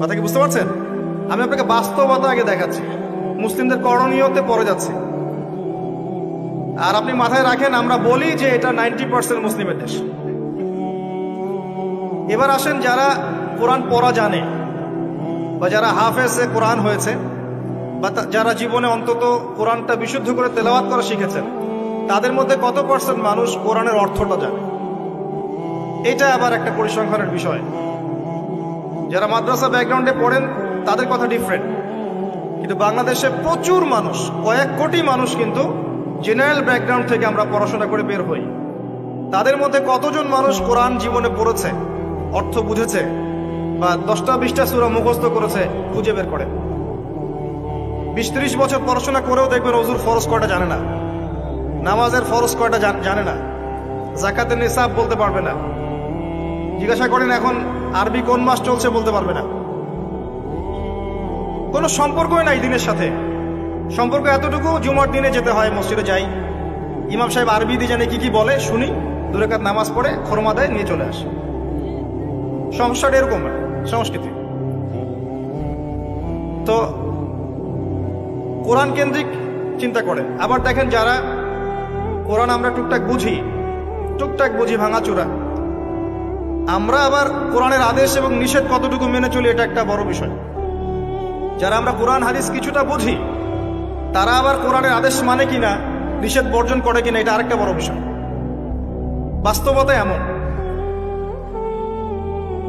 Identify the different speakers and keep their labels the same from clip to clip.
Speaker 1: কথা কি বুঝতে পারছেন? আমি আপনাকে বাস্তবতা আগে দেখাচ্ছি, মুসলিমদের করণীয়তে পড়ে যাচ্ছে। আর আপনি মাথায় রাখেন, আমরা বলি যে এটা 90% মুসলিমের দেশ। এবার আসেন, যারা কোরআন পড়া জানে বা যারা হাফেজে কোরআন হয়েছে বা যারা জীবনে অন্তত কোরআনটা বিশুদ্ধ করে তেলাওয়াত করা শিখেছেন, তাদের মধ্যে কত পার্সেন্ট মানুষ কোরআনের অর্থটা জানে? এটা আবার একটা পরিসংখ্যানের বিষয়। যারা মাদ্রাসা ব্যাকগ্রাউন্ডে পড়েন তাদের কথা ডিফারেন্ট, কিন্তু বাংলাদেশে প্রচুর মানুষ, কয়েক কোটি মানুষ কিন্তু জেনারেল ব্যাকগ্রাউন্ড থেকে আমরা পড়াশোনা করে বের হই। তাদের মধ্যে কতজন মানুষ কোরআন জীবনে পড়েছে, অর্থ বুঝেছে, বা 10টা-20টা সূরা মুখস্থ করেছে, খুঁজে বের করে? 20-30 বছর পড়াশোনা করেও দেখবেন ওযুর ফরজ কয়টা জানে না, নামাজের ফরজ কয়টা জানে না, যাকাতের নিসাব বলতে পারবে না। জিজ্ঞাসা করেন এখন আরবি কোন মাস চলছে, বলতে পারবে না। কোনো সম্পর্কই নাই দিনের সাথে। সম্পর্ক এতটুকু, জুমার দিনে যেতে হয়, মসজিদে যাই, ইমাম সাহেব আরবি দিয়ে জানে কি কি বলে, শুনি, 2 রাকাত নামাজ পড়ে খরমা দেয়, নিয়ে চলে আসে। সমস্যাটা এরকম সংস্কৃতি। তো কোরআন কেন্দ্রিক চিন্তা করেন। আবার দেখেন, যারা কোরআন আমরা টুকটাক বুঝি ভাঙাচোরা, আমরা আবার কোরআনের আদেশ এবং নিষেধ কতটুকু মেনে চলি, এটা একটা বড় বিষয়। যারা আমরা কোরআন হাদিস কিছুটা বুঝি, তারা আবার কোরআনের আদেশ মানে কিনা, নিষেধ বর্জন করে কিনা, এটা আরেকটা বড় বিষয়। বাস্তবতা এমন,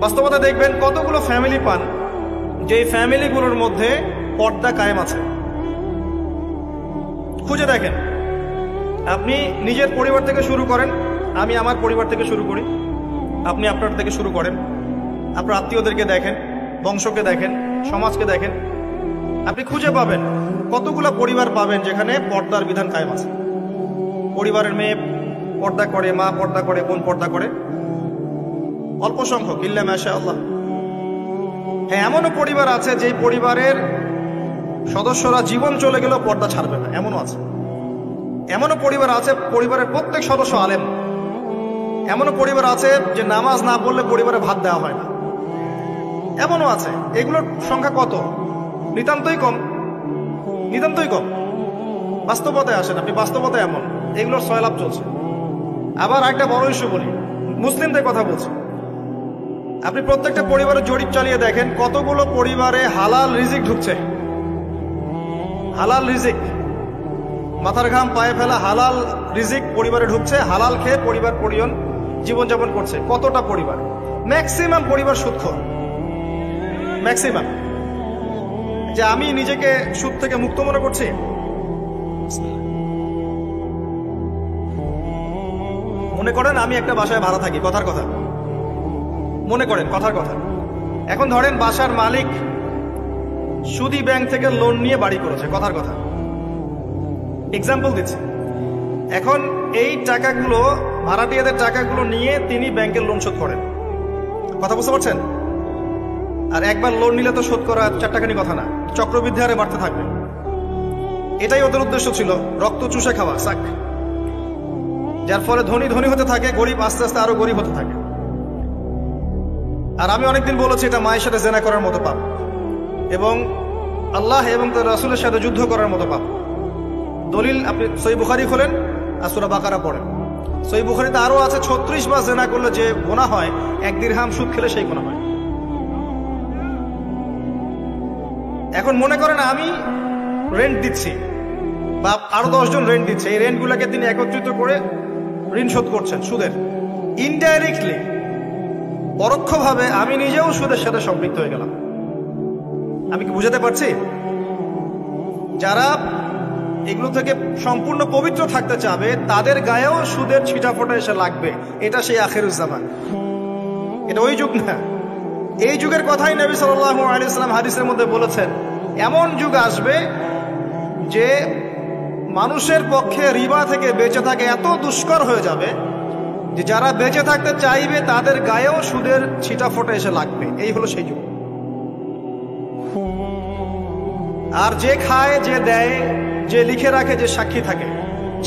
Speaker 1: বাস্তবতা দেখবেন কতগুলো ফ্যামিলি পান যে ফ্যামিলিগুলোর মধ্যে পর্দা কায়েম আছে। খুঁজে দেখেন, আপনি নিজের পরিবার থেকে শুরু করেন, আমি আমার পরিবার থেকে শুরু করি, আপনি আপনার থেকে শুরু করেন, আপনার আত্মীয়দেরকে দেখেন, বংশকে দেখেন, সমাজকে দেখেন, আপনি খুঁজে পাবেন কতগুলো পরিবার পাবেন যেখানে পর্দার বিধান কায়েম আছে। পরিবারের মেয়ে পর্দা করে, মা পর্দা করে, বোন পর্দা করে, অল্প সংখ্যক, ইল্লা মাশাআল্লাহ। হ্যাঁ, এমনও পরিবার আছে যে পরিবারের সদস্যরা জীবন চলে গেলেও পর্দা ছাড়বে না, এমনও আছে। এমনও পরিবার আছে পরিবারের প্রত্যেক সদস্য আলেম। এমনও পরিবার আছে যে নামাজ না পড়লে পরিবারে ভাত দেওয়া হয় না, এমনও আছে। এগুলোর সংখ্যা কত? নিতান্তই কম, নিতান্তই কম। বাস্তবতায় আসেন আপনি, বাস্তবতা এমন, এগুলোর সয়লাভ চলছে। আবার একটা বড় ইস্যু বলি, মুসলিমদের কথা বলছি। আপনি প্রত্যেকটা পরিবারে জরিপ চালিয়ে দেখেন কতগুলো পরিবারে হালাল রিজিক ঢুকছে। হালাল রিজিক, মাথার ঘাম পায়ে ফেলা হালাল রিজিক পরিবারে ঢুকছে, হালাল খেয়ে পরিবার পরিজন জীবনযাপন করছে। কতটা পরিবার? ম্যাক্সিমাম পরিবার সুদখোর, ম্যাক্সিমাম। যে আমি নিজেকে সুদ থেকে মুক্ত মনে করছি, মনে করেন আমি একটা বাসায় ভাড়া থাকি, কথার কথা, মনে করেন কথার কথা। এখন ধরেন বাসার মালিক সুদী ব্যাংক থেকে লোন নিয়ে বাড়ি করেছে, কথার কথা, এক্সাম্পল দিচ্ছি। এখন এই টাকাগুলো, ভাড়াটিয়াদের টাকাগুলো নিয়ে তিনি ব্যাংকের লোন শোধ করেন, কথা বুঝতে পারছেন? আর একবার লোন নিলে তো শোধ করা 4 টাকানি কথা না, চক্রবৃদ্ধি হারে বাড়তে থাকবে। এটাই ওদের উদ্দেশ্য ছিল, রক্ত চুষে খাওয়া, সাক। যার ফলে ধনী ধনী হতে থাকে, গরিব আস্তে আস্তে আরো গরিব হতে থাকে। আর আমি অনেকদিন বলেছি এটা মায়ের সাথে জেনা করার মতো পাপ, এবং আল্লাহ এবং তার রাসূলের সাথে যুদ্ধ করার মতো পাপ। দলিল আপনি সহিহ বুখারী খোলেন আর সূরা বাকারা পড়েন। সহিহ বুখারীতে আরো আছে 36 বার জেনা করলে যে গুনাহ হয়, 1 দিরহাম সুদ খেলে সেই গুনাহ হয়। এখন মনে করেন আমি রেন্ট দিচ্ছি, বা আরো 10 জন রেন্ট দিচ্ছে, এই রেন্টগুলোকে তিনি একত্রিত করে ঋণ শোধ করছেন সুদের। ইনডাইরেক্টলি, পরোক্ষভাবে আমি নিজেও সুদের সাথে সম্পৃক্ত হয়ে গেলাম। আমি কি বুঝাতে পারছি? যারা এগুলো থেকে সম্পূর্ণ পবিত্র থাকতে চাবে, তাদের গায়েও সুদের ছিটাফোঁটা এসে লাগবে। এটা সেই আখিরুজ জামান, এটা ওই যুগ না। এই যুগের কথাই নবী সাল্লাল্লাহু আলাইহি ওয়াসাল্লাম হাদিসের মধ্যে বলেছেন, এমন যুগ আসবে যে মানুষের পক্ষে রিবা থেকে বেঁচে থাকে এত দুষ্কর হয়ে যাবে যে যারা বেঁচে থাকতে চাইবে তাদের গায়েও সুদের ছিটাফোঁটা এসে লাগবে। এই হলো সেই যুগ। আর যে খায়, যে দেয়, যে লিখে রাখে, যে সাক্ষী থাকে,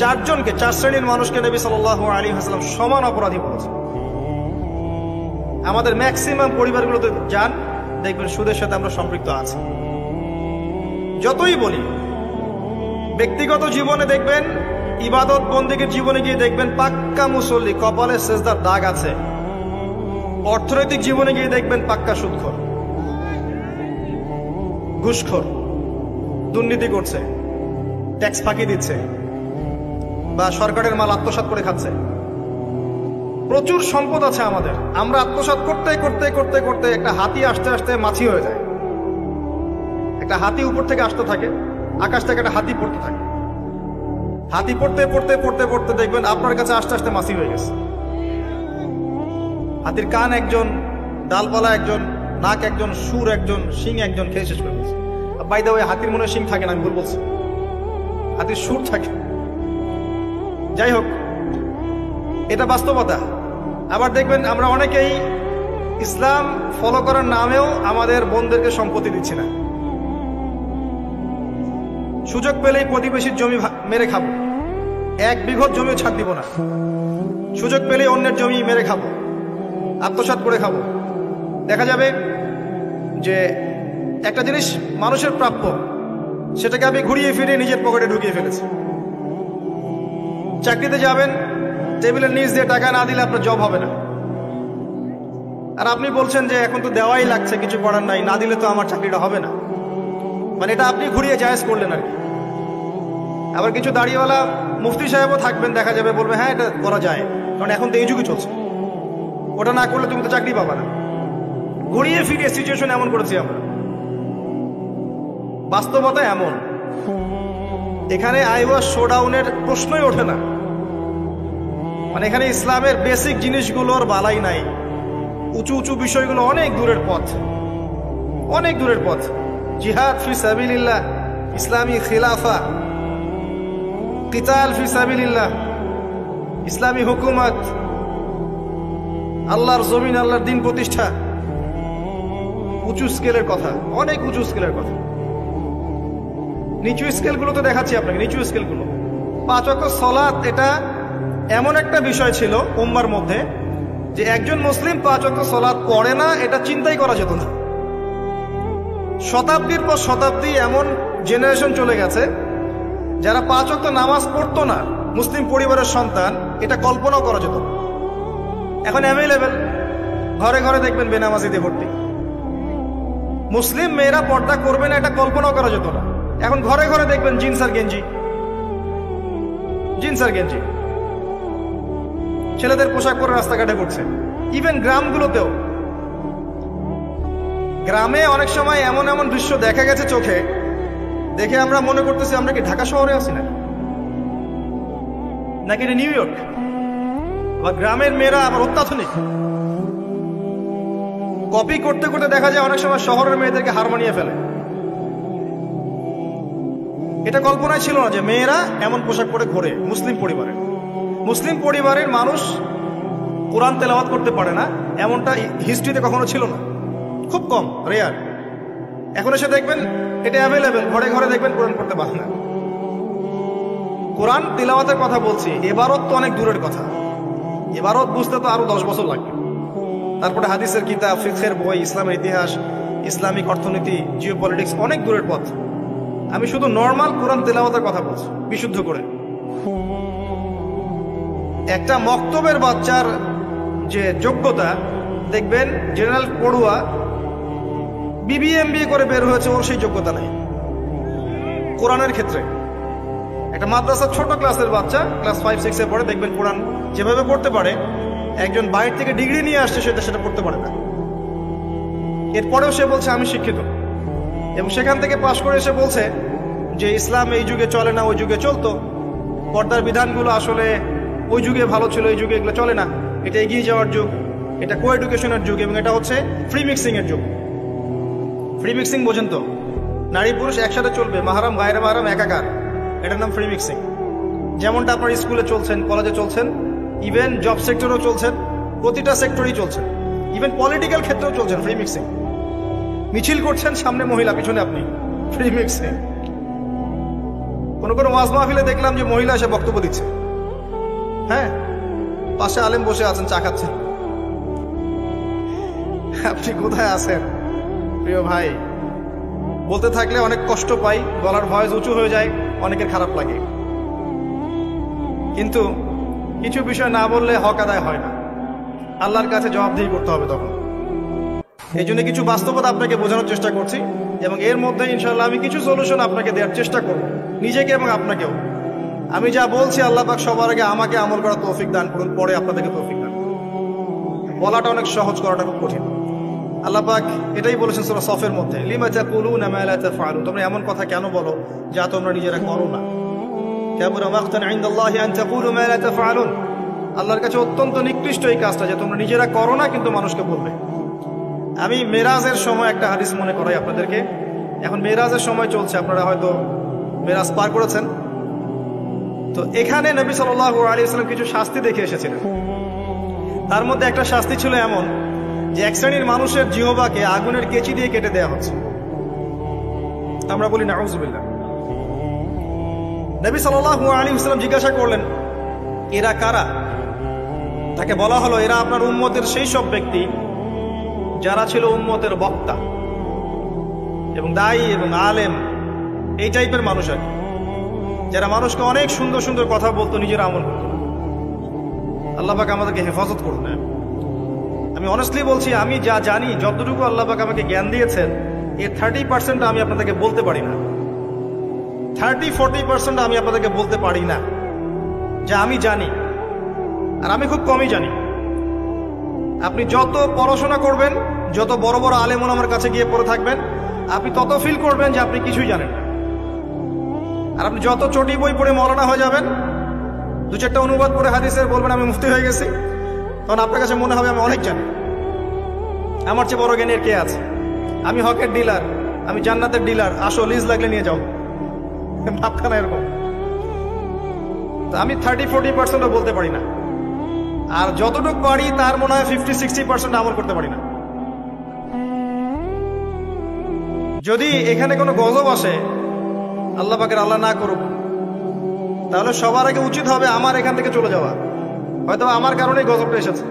Speaker 1: 4 জনকে, 4 শ্রেণীর মানুষকে নবী সাল্লাল্লাহু আলাইহি ওয়াসাল্লাম সমান অপরাধী বলেছেন। আমাদের ম্যাক্সিমাম পরিবারগুলোতে যান, দেখবেন সুদের সাথে আমরা সম্পৃক্ত আছি। যতই বলি ব্যক্তিগত জীবনে দেখবেন, ইবাদত বন্দেগীর জীবনে গিয়ে দেখবেন পাক্কা মুসল্লি, কপালে সেজদার দাগ আছে। অর্থনৈতিক জীবনে গিয়ে দেখবেন পাক্কা সুদখোর, ঘুষখোর, দুর্নীতি করছে, ট্যাক্স ফাঁকি দিচ্ছে, বা সরকারের মাল আত্মসাৎ করে খাচ্ছে। প্রচুর সম্পদ আছে আমাদের, আমরা আত্মসাৎ করতে করতে করতে করতে একটা হাতি আসতে আসতে মাছি হয়ে যায়। একটা হাতি উপর থেকে আসতে থাকে, আকাশ থেকে একটা হাতি পড়তে থাকে। হাতি পড়তে পড়তে পড়তে পড়তে দেখবেন আপনার কাছে আস্তে আস্তে মাছি হয়ে গেছে। হাতির কান একজন, ডালপালা একজন, নাক একজন, সুর একজন, শিং একজন, খেয়ে শেষ করে গেছে। বাই দা ওয়ে, হাতির মনে শিং থাকে না, আমি ভুল বলছি, হাতির সুর থাকে। যাই হোক, এটা বাস্তবতা। আবার দেখবেন আমরা অনেকেই ইসলাম ফলো করার নামেও আমাদের বোনদেরকে সম্পত্তি দিচ্ছি না। সুযোগ পেলেই প্রতিবেশীর জমি মেরে খাবো, 1 বিঘত জমি ছাড় দিব না। সুযোগ পেলেই অন্যের জমি মেরে খাবো, আত্মসাৎ করে খাবো। দেখা যাবে যে একটা জিনিস মানুষের প্রাপ্য, সেটাকে আমি ঘুরিয়ে ফিরিয়ে নিজের পকেটে ঢুকিয়ে ফেলেছি। চাকরিতে যাবেন, টেবিলের নিচ দিয়ে টাকা না দিলে আপনার জব হবে না। আর আপনি বলছেন যে এখন তো দেওয়াই লাগছে, কিছু করার নাই, না দিলে তো আমার চাকরিটা হবে না। মানে এটা আপনি ঘুরিয়ে জায়েজ করলেন আর কি। আবার কিছু দাড়িওয়ালা মুফতি সাহেবও থাকবেন, দেখা যাবে বলবে হ্যাঁ এটা করা যায়, কারণ এখন তো এই যুগে চলছে, ওটা না করলে তুমি তো চাকরি পাবা না। ঘুরিয়ে ফিরিয়ে সিচুয়েশন এমন করেছি আমরা। বাস্তবতা এমন, এখানে আইওয়াস শোডাউনের প্রশ্নই ওঠে না। মানে এখানে ইসলামের বেসিক জিনিসগুলোর বালাই নাই। উঁচু উঁচু বিষয়গুলো অনেক দূরের পথ, অনেক দূরের পথ। জিহাদ ফি সাবিলিল্লাহ, ইসলামী খিলাফা, কিতাল ফি সাবিলিল্লাহ, ইসলামী হুকুমত, আল্লাহর জমিন, আল্লাহর দিন প্রতিষ্ঠা, উঁচু স্কেলের কথা, অনেক উঁচু স্কেলের কথা। নিচু স্কেলগুলো তো দেখাচ্ছি আপনাকে, নিচু স্কেলগুলো। 5 ওয়াক্ত সালাত এটা এমন একটা বিষয় ছিল উম্মার মধ্যে যে একজন মুসলিম 5 ওয়াক্ত সালাত পড়ে না, এটা চিন্তাই করা যেত না। শতাব্দীর পর শতাব্দী এমন জেনারেশন চলে গেছে যারা 5 ওয়াক্ত নামাজ পড়তো না, মুসলিম পরিবারের সন্তান, এটা কল্পনাও করা যেত না। এখন অ্যাভেলেবেল, ঘরে ঘরে দেখবেন বেনামাজিদের ভর্তি। মুসলিম মেয়েরা পর্দা করবে না, এটা কল্পনাও করা যেত না। এখন ঘরে ঘরে দেখবেন জিন্স আর গেঞ্জি, জিন্স আর গেঞ্জি, ছেলেদের পোশাক পরে রাস্তাঘাটে ঘুরছে। ইভেন গ্রামগুলোতেও, গ্রামে অনেক সময় এমন এমন দৃশ্য দেখা গেছে চোখে, দেখে আমরা মনে করতেছি আমরা কি ঢাকা শহরে আছি নাকি এটা নিউ ইয়র্ক। বা গ্রামের মেয়েরা আবার অত্যাধুনিক, কপি করতে করতে দেখা যায় অনেক সময় শহরের মেয়েদেরকে হার মানিয়ে ফেলে। এটা কল্পনায় ছিল না যে মেয়েরা এমন পোশাক পরে ঘোরে মুসলিম পরিবারে। মুসলিম পরিবারের মানুষ কোরআন তেলাওয়াত করতে পারে না, এমনটা হিস্ট্রিতে কখনো ছিল না, খুব কম, রেয়ার। এখন এসে দেখবেন এটা অ্যাভেলেবেল, ঘরে ঘরে দেখবেন কোরআন পড়তে পারে না। কোরআন তেলাওয়াতের কথা বলছি, এবারত তো অনেক দূরের কথা। এবারত বুঝতে তো আরো 10 বছর লাগবে। তারপরে হাদিসের কিতাব, ফিকহের বই, ইসলামের ইতিহাস, ইসলামিক অর্থনীতি, জিওপলিটিক্স, অনেক দূরের পথ। আমি শুধু নর্মাল কোরআন তেলাওয়াতের কথা বলছি, বিশুদ্ধ করে। একটা মক্তবের বাচ্চার যে যোগ্যতা, দেখবেন জেনারেল পড়ুয়া বিবিএমবিএ করে বের হয়েছে, ওর সেই যোগ্যতা নেই কোরআনের ক্ষেত্রে। একটা মাদ্রাসার ছোট ক্লাসের বাচ্চা, ক্লাস 5-6 পড়ে, দেখবেন কোরআন যেভাবে পড়তে পারে, একজন বাইরে থেকে ডিগ্রি নিয়ে আসছে সেটা পড়তে পারে না। এরপরেও সে বলছে আমি শিক্ষিত, এবং সেখান থেকে পাশ করে এসে বলছে যে ইসলাম এই যুগে চলে না, ওই যুগে চলতো। পর্দার বিধানগুলো আসলে ওই যুগে ভালো ছিল, এই যুগে এগুলো চলে না। এটা এগিয়ে যাওয়ার যুগ, এটা কো এডুকেশনের যুগ, এবং এটা হচ্ছে ফ্রি মিক্সিং এর যুগ। ফ্রি মিক্সিং বোঝেন তো? নারী পুরুষ একসাথে চলবে, মাহারাম গায়রে মাহারাম একাকার, এটার নাম ফ্রি মিক্সিং। যেমনটা আপনার স্কুলে চলছেন, কলেজে চলছেন, ইভেন জব সেক্টরেও চলছেন, প্রতিটা সেক্টরেই চলছেন, ইভেন পলিটিক্যাল ক্ষেত্রেও চলছেন ফ্রি মিক্সিং। মিছিল করছেন, সামনে মহিলা, পিছনে আপনি, ফ্রি মিক্সিং। কোনো ওয়াজ মাহফিলে দেখলাম যে মহিলা এসে বক্তব্য দিচ্ছে, হ্যাঁ, পাশে আলেম বসে আছেন, চা খাচ্ছেন। আপনি কোথায় আছেন? প্রিয় ভাই, বলতে থাকলে অনেক কষ্ট পাই, গলার ভয়েস উঁচু হয়ে যায়, অনেকের খারাপ লাগে, কিন্তু কিছু বিষয় না বললে হক আদায় হয় না, আল্লাহর কাছে জবাবদিহি করতে হবে তখন। এই জন্য কিছু বাস্তবতা আপনাকে বোঝানোর চেষ্টা করছি, এবং এর মধ্যে ইনশাআল্লাহ আমি কিছু সলিউশন আপনাকে দেওয়ার চেষ্টা করব, নিজেকে এবং আপনাকেও। আমি যা বলছি আল্লাহ পাক সবার আগে আমাকে আমল করার তৌফিক দান করুন, পরে আপনাদেরকে তৌফিক দান করুন। বলাটা অনেক সহজ, করাটা খুব কঠিন। আল্লাহ পাক এটাই বলেছেন সূরা সফের মধ্যে, লিমা তাকুলুনা মা লা তাফআলুন, তোমরা এমন কথা কেন বলো যা তোমরা নিজেরা করো না। কাবুরা মাকতান ইনদাল্লাহি আন তাকুলু মা লা তাফআলুন, আল্লাহর কাছে অত্যন্ত নিকৃষ্ট এই কাজটা যে তোমরা নিজেরা করো না কিন্তু মানুষকে বলবে। আমি মেরাজের সময় একটা হাদিস মনে করাই আপনাদেরকে। এখন মেরাজের সময় চলছে, আপনারা হয়তো মেরাজ পার করেছেন। তো এখানে নবী সাল্লাল্লাহু আলাইহি ওয়াসাল্লাম কিছু শাস্তি দেখে এসেছিলেন। তার মধ্যে একটা শাস্তি ছিল এমন যে এক শ্রেণীর মানুষের জিহ্বাকে আগুনের কেচি দিয়ে কেটে দেওয়া হচ্ছে। আমরা বলি নাউযুবিল্লাহ। নবী সাল্লাল্লাহু আলাইহি ওয়াসাল্লাম জিজ্ঞাসা করলেন, এরা কারা? তাকে বলা হলো, এরা আপনার উম্মতের সেই সব ব্যক্তি যারা ছিল উম্মতের বক্তা এবং দায়ী এবং আলেম, এই টাইপের মানুষ আর কি, যারা মানুষকে অনেক সুন্দর সুন্দর কথা বলতো, নিজের আমল করতো। আল্লাহ পাক আমাদেরকে হেফাজত করুন। আমি অনেস্টলি বলছি, আমি যা জানি, যতটুকু আল্লাহ পাক আমাকে জ্ঞান দিয়েছেন, এর 30% আমি আপনাদেরকে বলতে পারি না, 30-40% আমি আপনাদেরকে বলতে পারি না যা আমি জানি, আর আমি খুব কমই জানি। আপনি যত পড়াশোনা করবেন, যত বড় বড় আলেম ওলামার কাছে গিয়ে পড়ে থাকবেন, আপনি তত ফিল করবেন যে আপনি কিছুই জানেন না। আর আপনি যত চটি বই পড়ে মৌলানা হয়ে যাবেন, দু চারটা অনুবাদ পড়ে হাদিসের বলবেন আমি মুফতি হয়ে গেছি, তখন আপনার কাছে মনে হবে আমি অনেক জানি, আমার চেয়ে বড় জ্ঞানের কে আছে, আমি হকের ডিলার, আমি জান্নাতের ডিলার, আসো লিজ লাগলে নিয়ে যাও, ভাবখানা এরকম। তো আমি 30-40% বলতে পারি না, আর যতটুকু পারি তার মনে হয় 50-60% আমল করতে পারি না। যদি এখানে কোনো গজব আসে, আল্লাহ পাকের আল্লাহ না করুক, তাহলে সবার আগে উচিত হবে আমার এখান থেকে চলে যাওয়া। হয়তো আমার কারণেই গজবটা এসেছে।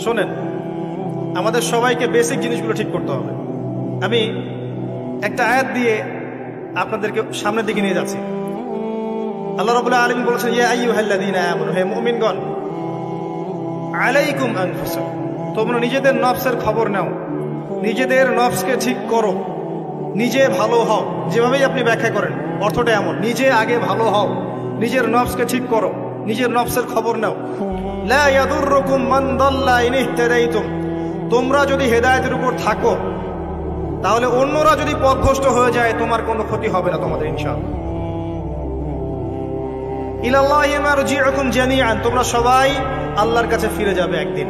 Speaker 1: শোনেন, আমাদের সবাইকে বেসিক জিনিসগুলো ঠিক করতে হবে। আমি একটা আয়াত দিয়ে আপনাদেরকে সামনের দিকে নিয়ে যাচ্ছি। আল্লাহ রাব্বুল আলামিন বলেছেন, ইয়া আইয়ুহাল্লাযীনা আমানু, হে মুমিনগণ, আলাইকুম আনফুসাকুম, তোমরা নিজেদের নফসের খবর নাও, নিজেদের নফসকে ঠিক করো, নিজে ভালো হও। যেভাবেই আপনি ব্যাখ্যা করেন অর্থটা এমন, নিজে আগে ভালো হও, নিজের নফসকে ঠিক করো, নিজের নফসের খবর নাও। লা ইয়াদুররুকুম মান দাল্লা ইন ইহতাদাইতুম, তোমরা যদি হেদায়েতের উপর থাকো, তাহলে অন্যরা যদি পথভ্রষ্ট হয়ে যায়, তোমার কোনো ক্ষতি হবে না তোমাদের ইনশাআল্লাহ। ইলাল্লাহি মারজিউকুম জামিআন, তোমরা সবাই আল্লাহর কাছে ফিরে যাবে একদিন।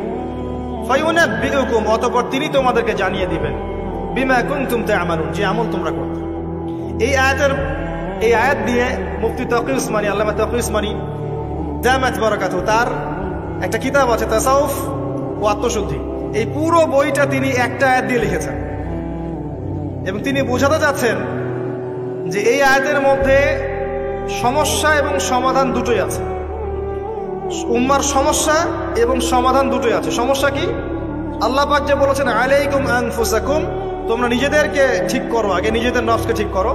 Speaker 1: ফায়ুনাব্বিউকুম, অতঃপর তিনি তোমাদেরকে জানিয়ে দিবেন, বিমা কুনতুম তা'মালুন, যে আমল তোমরা করতে। এই আয়াত দিয়ে মুফতি তাকি উসমানী, আল্লামা তাকি উসমানী দামাত বারাকাতুহু, তার একটা কিতাব আছে তাসাউফ ও আত্মশুদ্ধি, এই পুরো বইটা তিনি একটা আয়াত দিয়ে লিখেছেন। এবং তিনি বোঝাতে যাচ্ছেন যে এই আয়াতের মধ্যে সমস্যা এবং সমাধান দুটোই আছে। উম্মার সমস্যা এবং সমাধান দুটোই আছে। সমস্যা কি? আল্লাহ পাক যে বলেছেন আলাইকুম আনফুসাকুম, তোমরা নিজেদেরকে ঠিক করো, আগে নিজেদের নফসকে ঠিক করো।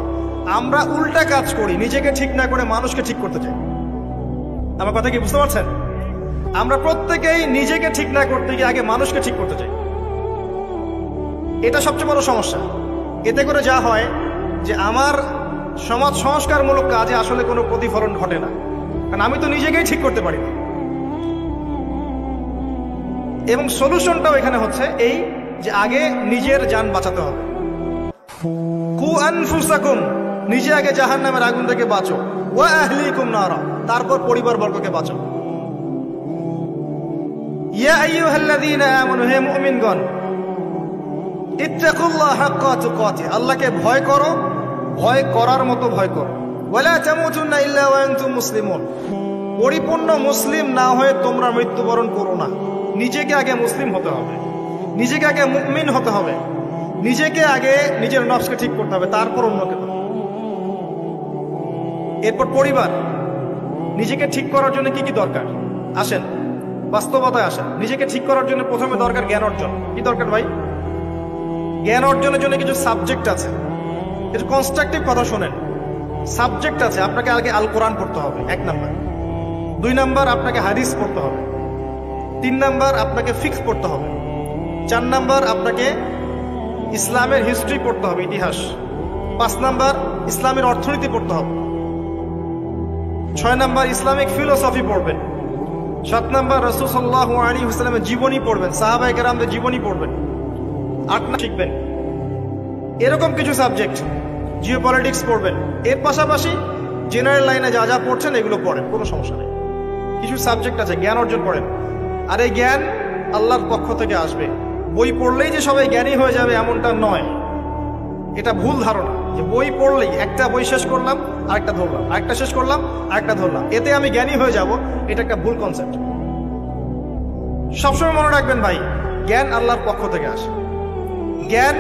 Speaker 1: আমরা উল্টা কাজ করি, নিজেকে ঠিক না করে মানুষকে ঠিক করতে চাই। আমার কথা কি বুঝতে পারছেন? আমরা প্রত্যেকেই নিজেকে ঠিক না করতে গিয়ে আগে মানুষকে ঠিক করতে চাই। এটা সবচেয়ে বড় সমস্যা। এতে করে যা হয় যে আমার সমাজ সংস্কারমূলক কাজে আসলে কোনো প্রতিফলন ঘটে না, কারণ আমি তো নিজেকেই ঠিক করতে পারি না। এবং সলিউশনটাও এখানে হচ্ছে এই যে আগে নিজের জান বাঁচাতে হবে। কু আনফুসাকুম, নিজে আগে জাহান্নামের আগুন থেকে বাঁচো, ওয়া আহলিকুম নারা, তারপর পরিবার বর্গকে বাঁচো। ইয়া আইয়ুহাল্লাযীনা আমানু, হে মুমিনগণ, ইত্তাকুল্লাহ হাক্কা তুকাতিহ, আল্লাহকে ভয় করো, ভয় করার মতো ভয় করো। ওয়ালা তামুতুন্না ইল্লা ওয়া আনতুম মুসলিমুন, পরিপূর্ণ মুসলিম না হয়ে তোমরা মৃত্যুবরণ করো না। নিজেকে আগে মুসলিম হতে হবে, নিজেকে আগে মুমিন হতে হবে, নিজেকে আগে নিজের নফসকে ঠিক করতে হবে, তারপর অন্যকে। এরপর পরিবার। নিজেকে ঠিক করার জন্য কি কি দরকার আসেন। বাস্তবতায় আসেন। নিজেকে ঠিক করার জন্য প্রথমে দরকার জ্ঞান অর্জন। কি দরকার ভাই? জ্ঞান অর্জনের জন্য কিছু সাবজেক্ট আছে, কিছু কনস্ট্রাকটিভ কথা শোনেন। সাবজেক্ট আছে, আপনাকে আগে আল কোরআন পড়তে হবে 1 নাম্বার, 2 নাম্বার আপনাকে হাদিস পড়তে হবে, 3 নাম্বার আপনাকে ফিকহ পড়তে হবে, 4 নাম্বার আপনাকে ইসলামের হিস্ট্রি পড়তে হবে, ইতিহাস, 5 নাম্বার ইসলামের অর্থনীতি পড়তে হবে, 6 নাম্বার ইসলামিক ফিলোসফি পড়বেন, 7 নাম্বার রাসূল সাল্লাল্লাহু আলাইহি ওয়াসাল্লামের জীবনী পড়বেন, সাহাবায়ে কেরামদের জীবনী পড়বেন, 8 নাম্বার শিখবেন। এরকম কিছু সাবজেক্ট। জিওপলিটিক্স পড়বেন। এর পাশাপাশি জেনারেল লাইনে যা যা পড়ছেন এগুলো পড়েন, কোনো সমস্যা নেই। কিছু সাবজেক্ট আছে, জ্ঞান অর্জন করেন। আর এই জ্ঞান আল্লাহর পক্ষ থেকে আসবে। বই পড়লেই যে সবাই জ্ঞানী হয়ে যাবে এমনটা নয়, এটা ভুল ধারণা যে বই পড়লেই, একটা বই শেষ করলাম আরেকটা ধরলাম, আরেকটা শেষ করলাম আরেকটা ধরলাম, এতে আমি জ্ঞানী হয়ে যাব, এটা একটা ভুল কনসেপ্ট। সবসময় মনে রাখবেন ভাই, জ্ঞান আল্লাহর পক্ষ থেকে আসে। জ্ঞান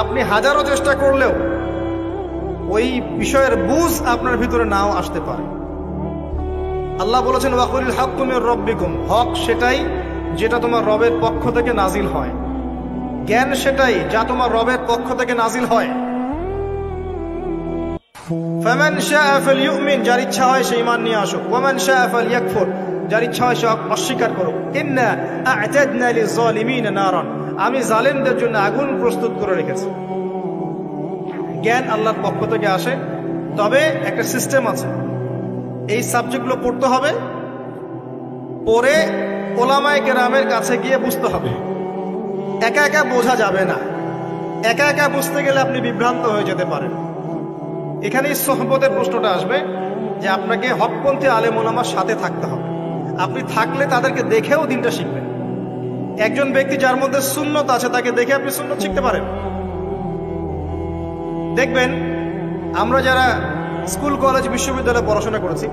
Speaker 1: আপনি হাজারো চেষ্টা করলেও ওই বিষয়ের বুঝ আপনার ভিতরে নাও আসতে পারে। আল্লাহ বলেছেন ওয়াকুলিল হাক্কু মির রাব্বিকুম, হক সেটাই যেটা তোমার রবের পক্ষ থেকে নাজিল হয়। জ্ঞান সেটাই যা তোমার রবের পক্ষ থেকে নাজিল হয়। ফামান শাআ ফালইউমিন, যার ইচ্ছা হয় সে ঈমান নিয়ে আসুক। ওয়ামান শাআ ফালইয়াকফুর, যার ইচ্ছা হয় সে অস্বীকার করুক। ইন্না আ'তাদনা লিয-যালিমিনা নারান, আমি জালেমদের জন্য আগুন প্রস্তুত করে রেখেছি। জ্ঞান আল্লাহর পক্ষ থেকে আসে, তবে একটা সিস্টেম আছে। এই সাবজেক্টগুলো পড়তে হবে, পরে ওলামায়ে কেরামের কাছে গিয়ে বুঝতে হবে। একা একা বোঝা যাবে না। একা একা বুঝতে গেলে আপনি বিভ্রান্ত হয়ে যেতে পারেন। এখানেই সোহবতের প্রশ্নটা আসবে যে আপনাকে হকপন্থী আলেম ওলামার সাথে থাকতে হবে। আপনি থাকলে তাদেরকে দেখেও দিনটা শিখবেন। একজন ব্যক্তি যার মধ্যে সুন্নত আছে তাকে দেখে আপনি সুন্নত শিখতে পারেন। দেখবেন আমরা যারা স্কুল কলেজ বিশ্ববিদ্যালয়ে পড়াশোনা করেছি,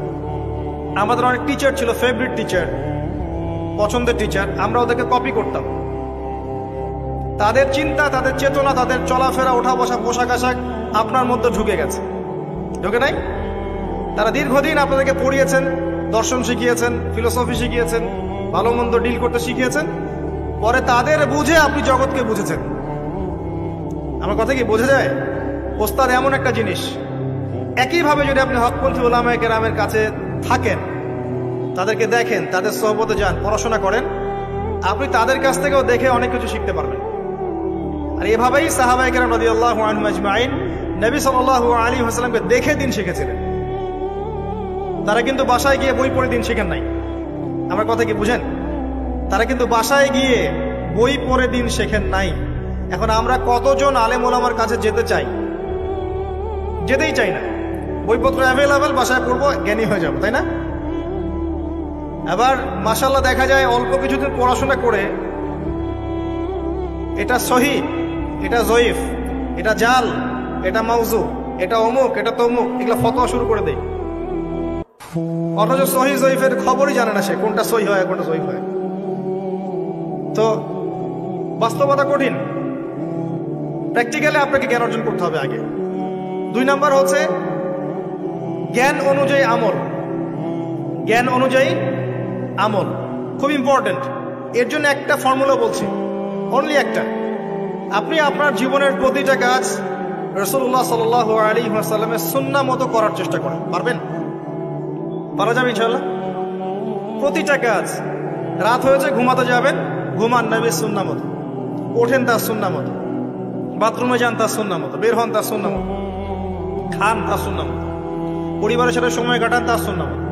Speaker 1: আমাদের অনেক টিচার ছিল, ফেভারিট টিচার, পছন্দের টিচার। আমরা ওদেরকে কপি করতাম। তাদের চিন্তা, তাদের চেতনা, তাদের চলাফেরা, ওঠা বসা, পোশাক আশাক আপনার মধ্যে ঢুকে গেছে, ঢুকে নাই? তারা দীর্ঘদিন আপনাদেরকে পড়িয়েছেন, দর্শন শিখিয়েছেন, ফিলোসফি শিখিয়েছেন, ভালো মন্দ ডিল করতে শিখিয়েছেন। পরে তাদের বুঝে আপনি জগৎকে বুঝেছেন। আমার কথা কি বোঝা যায়? ওস্তাদ এমন একটা জিনিস। একইভাবে যদি আপনি হকপন্থী ওলামায়ে কেরামের কাছে থাকেন, তাদেরকে দেখেন, তাদের সোহবতে যান, পড়াশোনা করেন, আপনি তাদের কাছ থেকেও দেখে অনেক কিছু শিখতে পারবেন। আর এভাবেই সাহাবায়ে কেরাম রাদিয়াল্লাহু আনহুম আজমাইন নবী সাল্লাল্লাহু আলাইহি ওয়াসাল্লামকে দেখে দিন শিখেছিলেন। তারা কিন্তু বাসায় গিয়ে বই পড়ে দিন শিখেন নাই। আমার কথা কি বুঝেন? তারা কিন্তু বাসায় গিয়ে বই পড়ে দিন শেখেন নাই। এখন আমরা কতজন আলেম ওলামার কাছে যেতে চাই? যেতেই চাই না। বইপত্র অ্যাভেলেবেল, বাসায় পড়বো, জ্ঞানী হয়ে যাবো, তাই না? আবার মাশাআল্লাহ দেখা যায় অল্প কিছুদিন পড়াশোনা করে এটা সহি, এটা জয়ীফ, এটা জাল, এটা মাউজু, এটা অমুক, এটা তমুক, এগুলো ফতোয়া শুরু করে দেয়। অথচ সহি জয়ীফের খবরই জানে না সে, কোনটা সহি হয় কোনটা জয়ীফ হয়। তো বাস্তবতা কঠিন। প্র্যাকটিক্যালি আপনাকে জ্ঞান অর্জন করতে হবে আগে। 2 নাম্বার হচ্ছে জ্ঞান অনুযায়ী আমল। জ্ঞান অনুযায়ী আমল খুব ইম্পর্টেন্ট। এর জন্য একটা ফর্মুলা বলছি, অনলি একটা। আপনি আপনার জীবনের প্রতিটা কাজ রাসূলুল্লাহ সাল্লাল্লাহু আলাইহি ওয়াসাল্লামের সুন্নাহ মতো করার চেষ্টা করেন। পারবেন? পারা যাবে ইনশাআল্লাহ। প্রতিটা কাজ, রাত হয়েছে ঘুমাতে যাবেন, ঘুমান নবীর সুন্নাহ মতো, ওঠেন তার সুন্নাহ মতো, বাথরুমে যান তার সুন্নাহ মতো, বের হন তার সুন্নাহ মতো, খান তার সুন্নাহ মতো, পরিবারের সাথে সময় কাটান তার সুন্নাহ মতো।